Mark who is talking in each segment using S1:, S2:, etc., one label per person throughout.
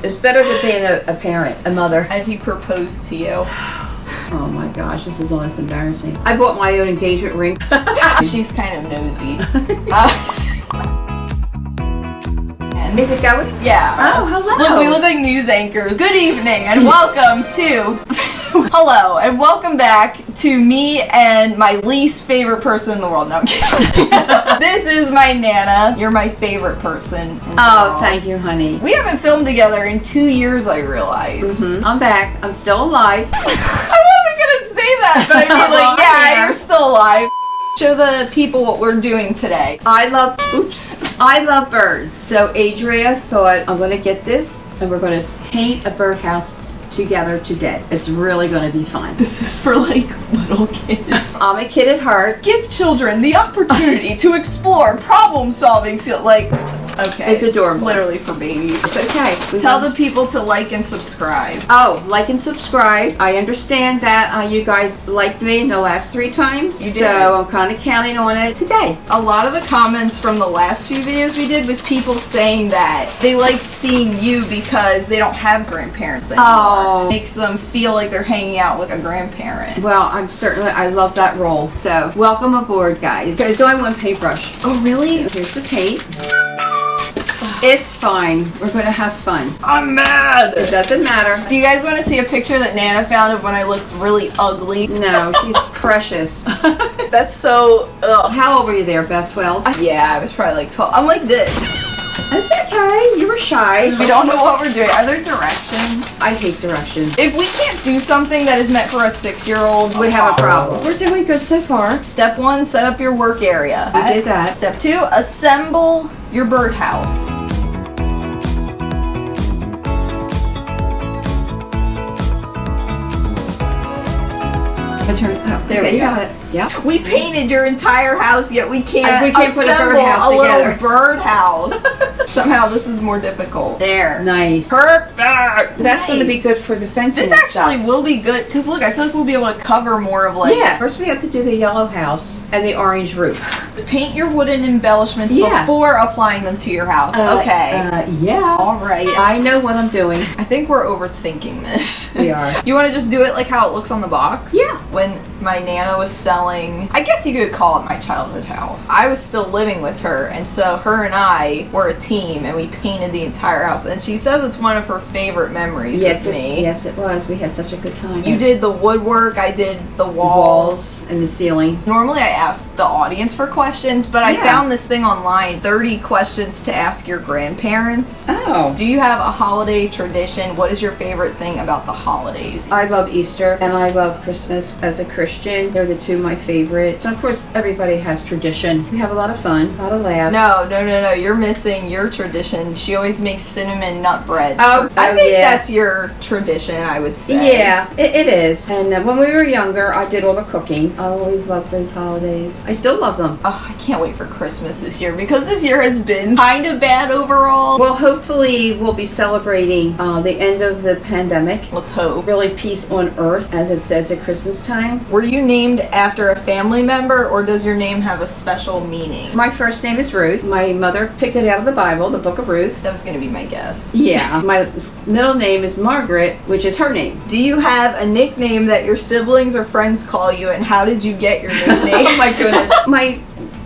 S1: It's better than being a parent, a mother.
S2: And he proposed to you.
S1: Oh my gosh, this is almost embarrassing. I bought my own engagement ring.
S2: She's kind of nosy.
S1: Is it going?
S2: Yeah.
S1: Oh, hello.
S2: Look, we look like news anchors. Good evening and welcome to... Hello and welcome back to me and my least favorite person in the world. No, I'm kidding. This is my Nana. You're my favorite person in the world.
S1: Thank you, honey.
S2: We haven't filmed together in 2 years, I realize.
S1: I'm back. I'm still alive.
S2: I wasn't gonna say that, but I mean, like,
S1: Well,
S2: yeah, you're still alive. Show the people what we're doing today.
S1: I love birds. So Adria thought, I'm gonna get this and we're gonna paint a birdhouse together today. It's really gonna be fun.
S2: This is for like little kids.
S1: I'm a kid at heart.
S2: Give children the opportunity to explore problem-solving skills. Like, okay,
S1: It's adorable.
S2: Literally for babies.
S1: It's okay.
S2: Tell the people to like and subscribe.
S1: Oh, like and subscribe. I understand that you guys liked me in the last 3 times.
S2: You did.
S1: So I'm kind of counting on it today.
S2: A lot of the comments from the last few videos we did was people saying that they liked seeing you because they don't have grandparents anymore.
S1: Oh.
S2: Makes them feel like they're hanging out with a grandparent.
S1: Well, I love that role. So welcome aboard, guys. Okay, so I want paintbrush.
S2: Oh, really?
S1: Here's the paint. It's fine. We're gonna have fun.
S2: I'm mad.
S1: It doesn't matter.
S2: Do you guys want to see a picture that Nana found of when I looked really ugly?
S1: No, she's precious.
S2: That's so, ugh.
S1: How old were you there, Beth? 12?
S2: Yeah, I was probably like 12. I'm like this.
S1: That's okay. You were shy.
S2: We don't know what we're doing. Are there directions?
S1: I hate directions.
S2: If we can't do something that is meant for a 6-year-old,
S1: We have a problem. We're doing good so far.
S2: Step 1, set up your work area.
S1: We did that.
S2: Step 2, assemble your birdhouse. There we go.
S1: Got it. Yeah.
S2: We painted your entire house, yet we can't
S1: put a
S2: assemble
S1: birdhouse
S2: little
S1: together.
S2: birdhouse. Somehow this is more difficult. There.
S1: Nice.
S2: Perfect.
S1: That's going to be good for the fencing.
S2: This
S1: and
S2: actually
S1: stuff.
S2: will be good because look, I feel like we'll be able to cover more of like.
S1: Yeah. First, we have to do the yellow house and the orange roof.
S2: Paint your wooden embellishments before applying them to your house. Okay.
S1: Yeah.
S2: All right.
S1: I know what I'm doing.
S2: I think we're overthinking this.
S1: We are.
S2: You want to just do it like how it looks on the box?
S1: Yeah.
S2: When my Nana was selling, I guess you could call it my childhood house. I was still living with her, and so her and I were a team, and we painted the entire house. And she says it's one of her favorite memories with me.
S1: Yes, it was. We had such a good time.
S2: You did the woodwork, I did the walls.
S1: And the ceiling.
S2: Normally I ask the audience for questions, but I found this thing online, 30 questions to ask your grandparents.
S1: Oh.
S2: Do you have a holiday tradition? What is your favorite thing about the holidays?
S1: I love Easter and I love Christmas as a Christian. They're the 2 of my favorites. And of course, everybody has tradition. We have a lot of fun, a lot of laughs.
S2: No. You're missing your tradition. She always makes cinnamon nut bread.
S1: I think
S2: that's your tradition, I would say.
S1: Yeah, it is. And when we were younger, I did all the cooking. I always loved those holidays. I still love them.
S2: Oh, I can't wait for Christmas this year because this year has been kind of bad overall.
S1: Well, hopefully we'll be celebrating the end of the pandemic.
S2: Let's hope.
S1: Really peace on earth, as it says at Christmas time.
S2: Were you named after a family member or does your name have a special meaning?
S1: My first name is Ruth. My mother picked it out of the Bible, the book of Ruth.
S2: That was going to be my guess.
S1: Yeah. My middle name is Margaret, which is her name.
S2: Do you have a nickname that your siblings or friends call you, and how did you get your nickname?
S1: Oh my goodness. My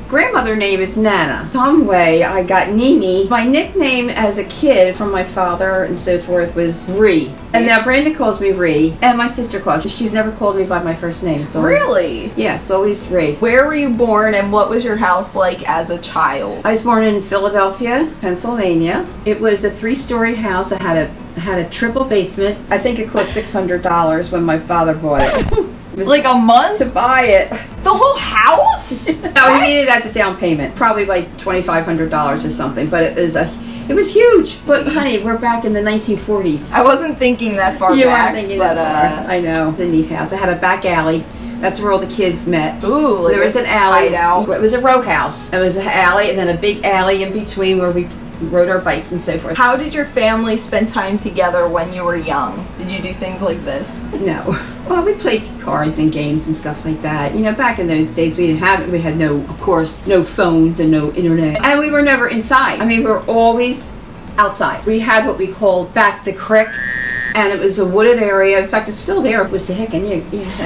S1: grandmother name is Nana. Some way I got Nini. My nickname as a kid from my father and so forth was Ree. And now Brandon calls me Ree, and my sister calls me. She's never called me by my first name. It's always,
S2: Really?
S1: Yeah, it's always Ree.
S2: Where were you born, and what was your house like as a child?
S1: I was born in Philadelphia, Pennsylvania. It was a 3-story house. I had a triple basement. I think it cost $600 when my father bought it. It was
S2: Like a month?
S1: to buy it.
S2: The whole house?
S1: No, he needed it as a down payment, probably like $2,500 or something. But it was huge. But honey, we're back in the 1940s.
S2: I wasn't thinking that far
S1: You
S2: back.
S1: weren't thinking
S2: but,
S1: that far. I know. It's a neat house. I had a back alley. That's where all the kids met.
S2: Ooh, like
S1: there was an alley.
S2: hideout.
S1: It was a row house. It was an alley and then a big alley in between where we rode our bikes and so forth.
S2: How did your family spend time together when you were young? Did you do things like this?
S1: No. Well, we played cards and games and stuff like that. You know, back in those days, we had no, of course, no phones and no internet. And we were never inside. I mean, we were always outside. We had what we called back the creek. And it was a wooded area. In fact, it's still there. It was the Hicken.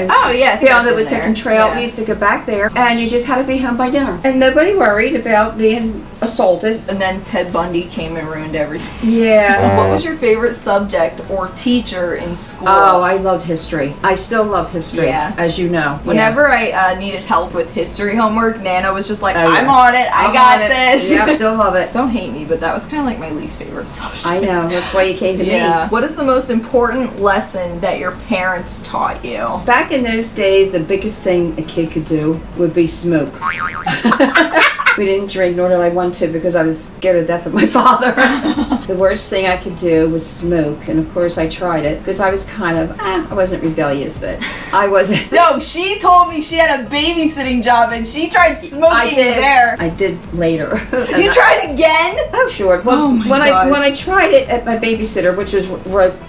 S2: Oh, yeah.
S1: That was Hicken Trail.
S2: Yeah.
S1: We used to go back there. And you just had to be home by dinner. And nobody worried about being assaulted.
S2: And then Ted Bundy came and ruined everything.
S1: Yeah.
S2: What was your favorite subject or teacher in school?
S1: Oh, I loved history. I still love history, as you know.
S2: Whenever I needed help with history homework, Nana was just like,
S1: Oh, yeah.
S2: I'm on it. I got this.
S1: Yeah, still love it.
S2: Don't hate me, but that was kind of like my least favorite subject.
S1: I know. That's why you came to me.
S2: What is the most important lesson that your parents taught you?
S1: Back in those days, the biggest thing a kid could do would be smoke. We didn't drink, nor did I want to, because I was scared to death of my father. The worst thing I could do was smoke, and of course I tried it, because I was kind of, I wasn't rebellious, but I wasn't.
S2: No, she told me she had a babysitting job, and she tried smoking there.
S1: I did later.
S2: You tried again?
S1: Oh, sure. Well, when
S2: gosh.
S1: I tried it at my babysitter, which was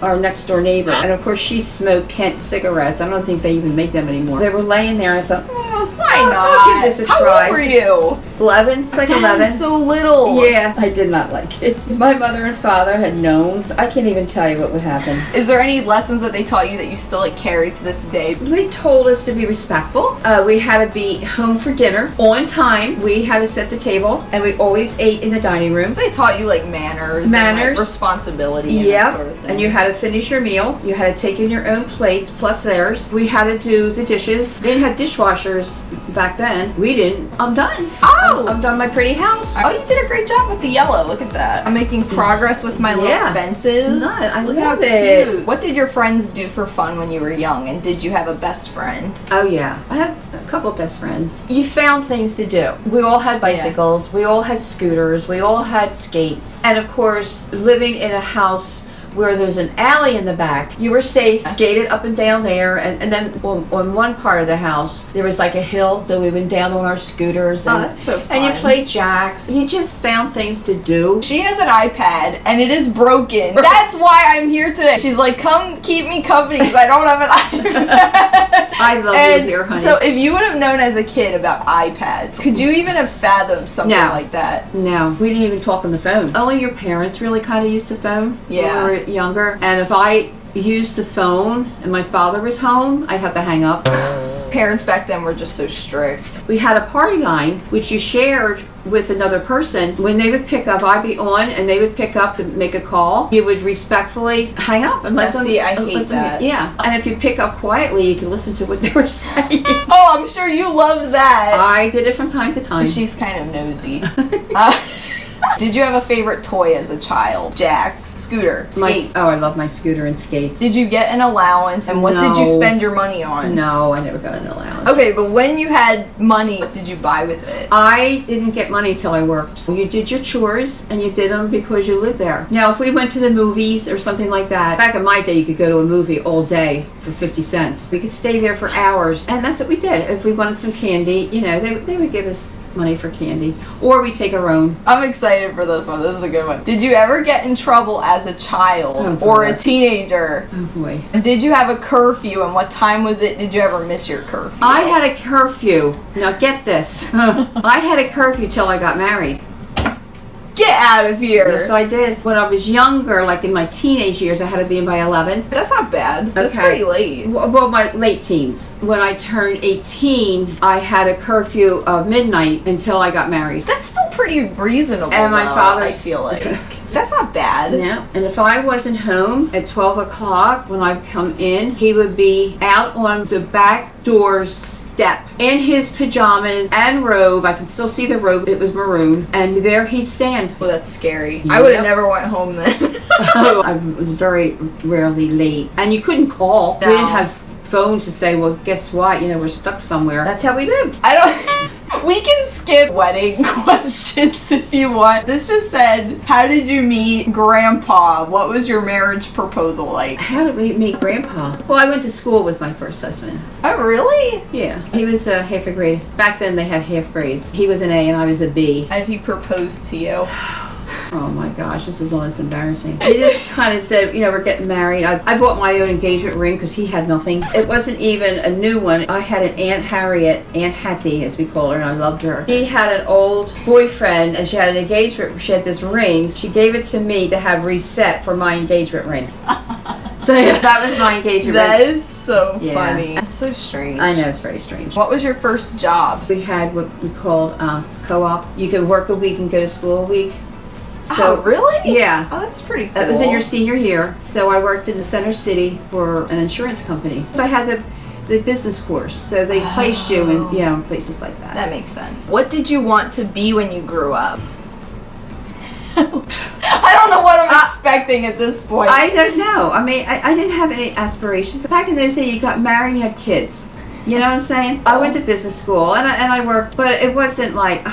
S1: our next door neighbor, and of course she smoked Kent cigarettes. I don't think they even make them anymore. They were laying there. I thought,
S2: why not?
S1: I'll give this a try.
S2: How old were you?
S1: 11. It's like 11.
S2: That is so little.
S1: Yeah, I did not like it. My mother and father had known. I can't even tell you what would happen.
S2: Is there any lessons that they taught you that you still carry to this day?
S1: They told us to be respectful. We had to be home for dinner on time. We had to set the table, and we always ate in the dining room.
S2: They taught you manners, and responsibility, and that sort of thing.
S1: And you had to finish your meal. You had to take in your own plates plus theirs. We had to do the dishes. They didn't have dishwashers back then. We didn't. I'm done. I'm done my pretty house.
S2: Oh, you did a great job with the yellow. Look at that. I'm making progress with my little fences.
S1: No, I
S2: Look
S1: love
S2: how
S1: it.
S2: cute. What did your friends do for fun when you were young, and did you have a best friend?
S1: Oh yeah, I have a couple of best friends. You found things to do. We all had bicycles. We all had scooters. We all had skates. And of course, living in a house where there's an alley in the back, you were safe, skated up and down there, and then on one part of the house there was like a hill, so we went down on our scooters, and,
S2: that's so fun.
S1: and you played jacks. You just found things to do.
S2: She has an iPad and it is broken. That's why I'm here today. She's like, come keep me company because I don't have an iPad.
S1: I love you here, honey.
S2: So if you would have known as a kid about iPads, could you even have fathomed something like that?
S1: No, we didn't even talk on the phone. Only your parents really kind of used the phone when we were younger. And if I used the phone and my father was home, I'd have to hang up.
S2: Parents back then were just so strict.
S1: We had a party line which you shared with another person. When they would pick up, I'd be on, and they would pick up to make a call. You would respectfully hang up and let them.
S2: See, I hate that.
S1: Yeah, and if you pick up quietly, you can listen to what they were saying.
S2: Oh, I'm sure you loved that.
S1: I did it from time to time.
S2: She's kind of nosy. Did you have a favorite toy as a child? Jacks, scooter, skates?
S1: I love my scooter and skates.
S2: Did you get an allowance, and what did you spend your money on?
S1: No, I never got an allowance.
S2: Okay, but when you had money, what did you buy with it?
S1: I didn't get money till I worked. You did your chores, and you did them because you lived there. Now, if we went to the movies or something like that, back in my day, you could go to a movie all day for 50 cents. We could stay there for hours, and that's what we did. If we wanted some candy, they would give us money for candy, or we take our own.
S2: I'm excited for this one. This is a good one. Did you ever get in trouble as a child or a teenager?
S1: Oh boy.
S2: And did you have a curfew, and what time was it? Did you ever miss your curfew?
S1: I had a curfew. Now get this. I had a curfew till I got married.
S2: Get out of here.
S1: Yes, I did. When I was younger, like in my teenage years, I had to be in by 11.
S2: That's not bad. That's pretty late.
S1: Well, my late teens. When I turned 18, I had a curfew of midnight until I got married.
S2: That's still pretty reasonable.
S1: And my father,
S2: I feel like. That's not bad.
S1: Yeah. And if I wasn't home at 12 o'clock when I'd come in, he would be out on the back door's step in his pajamas and robe. I can still see the robe. It was maroon. And there he'd stand.
S2: Well, that's scary. I would have never went home then.
S1: I was very rarely late. And you couldn't call.
S2: No.
S1: We didn't have phones to say, well, guess what? We're stuck somewhere. That's how we lived.
S2: We can skip wedding questions if you want. This just said, how did you meet Grandpa? What was your marriage proposal like?
S1: How did we meet Grandpa? Well, I went to school with my first husband.
S2: Oh, really?
S1: Yeah. He was half a grade. Back then they had half grades. He was an A and I was a B.
S2: How did he propose to you?
S1: Oh my gosh, this is almost embarrassing. He just kind of said, we're getting married. I bought my own engagement ring because he had nothing. It wasn't even a new one. I had an Aunt Harriet, Aunt Hattie as we call her, and I loved her. She had an old boyfriend and she had an engagement. She had this ring. She gave it to me to have reset for my engagement ring. So yeah, that was my engagement ring.
S2: That is so funny. That's so strange.
S1: I know, it's very strange.
S2: What was your first job?
S1: We had what we called co-op. You could work a week and go to school a week.
S2: So, really?
S1: Yeah.
S2: Oh, that's pretty cool.
S1: That was in your senior year. So I worked in the center city for an insurance company. So I had the business course. So they placed you in places like that.
S2: That makes sense. What did you want to be when you grew up? I don't know what I'm expecting at this point.
S1: I don't know. I mean, I didn't have any aspirations. Back in those days, you got married and you had kids. You know what I'm saying? I went to business school and I worked, but it wasn't like,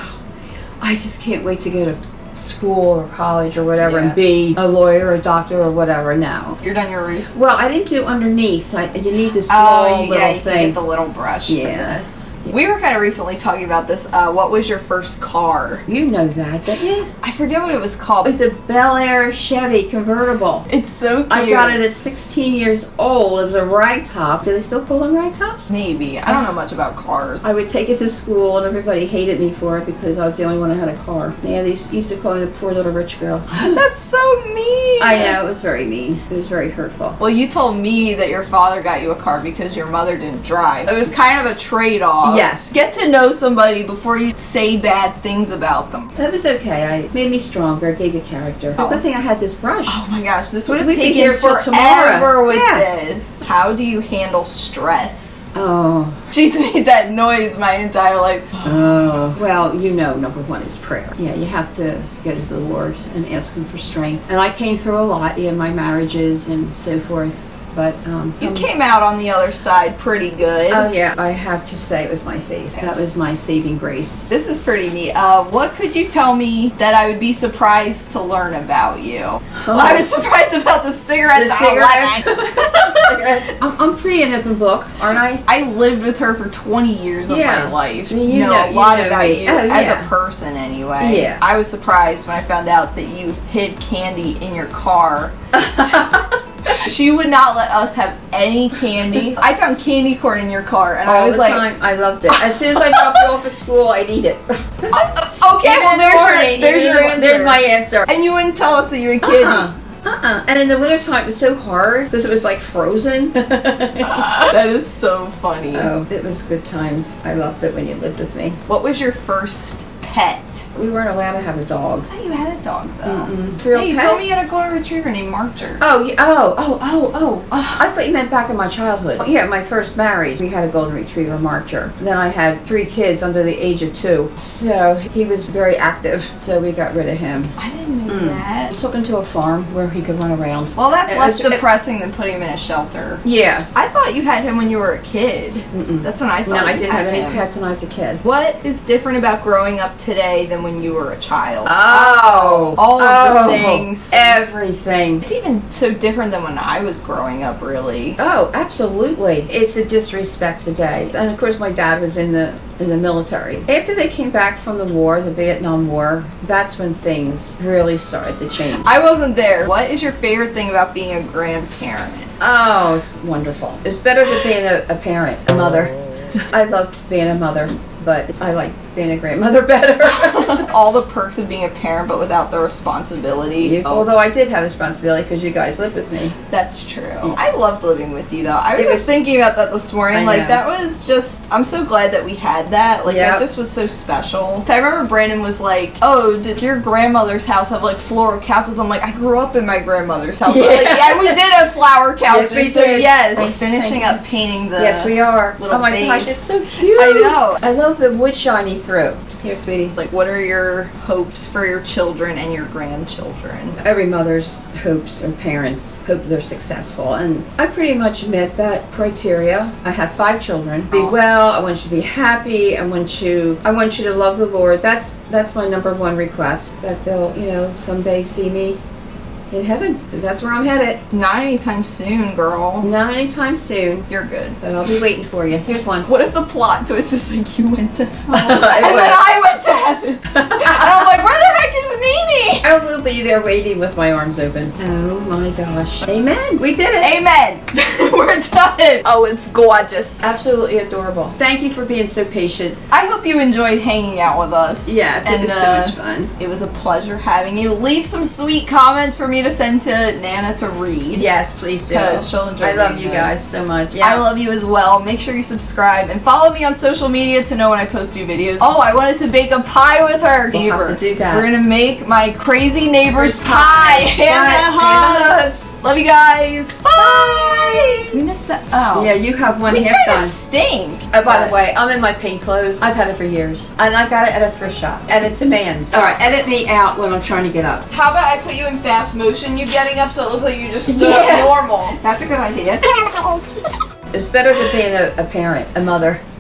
S1: I just can't wait to go to school or college or whatever and be a lawyer or a doctor or whatever. No.
S2: You're done your roof?
S1: Well, I didn't do underneath. You need the small little
S2: you
S1: thing.
S2: can get the little brush for this. We were kind of recently talking about this. What was your first car?
S1: You know that, don't you?
S2: I forget what it was called.
S1: It was a Bel Air Chevy convertible.
S2: It's so cute.
S1: I got it at 16 years old. It was a rag top. Do they still call them rag tops?
S2: Maybe. I don't know much about cars.
S1: I would take it to school and everybody hated me for it because I was the only one who had a car. Yeah, they used to call me the poor little rich girl.
S2: That's so mean.
S1: I know, it was very mean. It was very hurtful.
S2: Well, you told me that your father got you a car because your mother didn't drive. It was kind of a trade-off.
S1: Yes.
S2: Get to know somebody before you say bad things about them.
S1: That was okay. It made me stronger. It gave you character. The good thing I had this brush.
S2: Oh my gosh, this would have
S1: We'd be
S2: taken
S1: here till
S2: forever
S1: tomorrow.
S2: with this. How do you handle stress?
S1: Oh.
S2: She's made that noise my entire life.
S1: Oh. Well, number one is prayer. Yeah, you have to go to the Lord and ask Him for strength. And I came through a lot in my marriages and so forth. But
S2: you came out on the other side pretty good.
S1: Oh yeah, I have to say it was my faith. Yes. That was my saving grace.
S2: This is pretty neat. What could you tell me that I would be surprised to learn about you? Well, I was surprised about the cigarettes.
S1: I'm pretty an open book, aren't I?
S2: I lived with her for 20 years of my life.
S1: I mean,
S2: you know a lot about
S1: me.
S2: you as a person anyway.
S1: Yeah.
S2: I was surprised when I found out that you hid candy in your car. She would not let us have any candy. I found candy corn in your car, and I was like,
S1: time. I loved it. As soon as I dropped you off at school, I'd eat it.
S2: Okay, well, there's your answer.
S1: There's my answer.
S2: And you wouldn't tell us that you were kidding.
S1: And in the wintertime, it was so hard because it was like frozen.
S2: That is so funny.
S1: Oh, it was good times. I loved it when you lived with me.
S2: What was your first pet?
S1: We weren't allowed to have a dog.
S2: I thought you had a dog, though.
S1: Hey,
S2: you told me you had a golden retriever named Marcher.
S1: Oh, yeah. Oh. I thought you meant back in my childhood. Yeah, my first marriage, we had a golden retriever, Marcher. Then I had 3 kids under the age of 2. So he was very active, so we got rid of him.
S2: I didn't know that.
S1: We took him to a farm where he could run around.
S2: Well, that's less depressing than putting him in a shelter.
S1: Yeah.
S2: I thought you had him when you were a kid. That's when I thought
S1: No, I didn't have any
S2: him.
S1: pets when I was a kid.
S2: What is different about growing up today than when you were a child?
S1: Oh.
S2: All of the things.
S1: Everything.
S2: It's even so different than when I was growing up, really.
S1: Oh, absolutely. It's a disrespect today. And of course my dad was in the military. After they came back from the war, the Vietnam War, that's when things really started to change.
S2: I wasn't there. What is your favorite thing about being a grandparent?
S1: Oh, it's wonderful. It's better than being a parent, a mother. I love being a mother, but I like being a grandmother better.
S2: All the perks of being a parent, but without the responsibility.
S1: Although I did have responsibility because you guys lived with me.
S2: That's true. I loved living with you, though. I was just thinking about that this morning. Like, that was just, I'm so glad that we had that. Like, that just was so special. So I remember Brandon was like, oh, did your grandmother's house have, like, floral couches? I'm like, I grew up in my grandmother's house.
S1: Yeah,
S2: like, we did have flower couches.
S1: Yes, we did.
S2: Yes. We're finishing up painting the
S1: Yes, we are.
S2: little
S1: Oh my
S2: vase.
S1: gosh, it's so cute.
S2: I know.
S1: I love the wood shining through. Here, sweetie.
S2: Like, what are your hopes for your children and your grandchildren?
S1: Every mother's hopes and parents hope they're successful, and I pretty much met that criteria. I have 5 children. Be well. I want you to be happy. I want you to love the Lord. That's my number one request. That they'll someday see me in heaven, because that's where I'm headed.
S2: Not anytime soon, girl.
S1: Not anytime soon.
S2: You're good.
S1: But I'll be waiting for you. Here's one.
S2: What if the plot twist is like you went to hell
S1: and
S2: then I went to heaven? And I'm like, where the heck heck is Nene?
S1: I will be there waiting with my arms open. Oh my gosh. Amen. We did it.
S2: Amen. We're done. Oh, it's gorgeous.
S1: Absolutely adorable. Thank you for being so patient.
S2: I hope you enjoyed hanging out with us.
S1: Yes, it was so much fun.
S2: It was a pleasure having you. Leave some sweet comments for me to send to Nana to read.
S1: Yes, please do.
S2: Because she'll enjoy
S1: I love
S2: reading
S1: you
S2: those.
S1: guys so much.
S2: I love you as well. Make sure you subscribe and follow me on social media to know when I post new videos. Oh, I wanted to bake a pie with her.
S1: We'll have to do that.
S2: We're gonna make my crazy neighbor's pie. Panda hugs. Love you guys. Bye. We missed that. Oh.
S1: Yeah, you have one
S2: We
S1: half
S2: kinda
S1: done.
S2: stink.
S1: Oh, by the way, I'm in my pink clothes. I've had it for years. And I got it at a thrift shop. And it's a man's. Alright, edit me out when I'm trying to get up.
S2: How about I put you in fast motion, you getting up so it looks like you just stood up normal.
S1: That's a good idea. It's better than being a parent, a mother.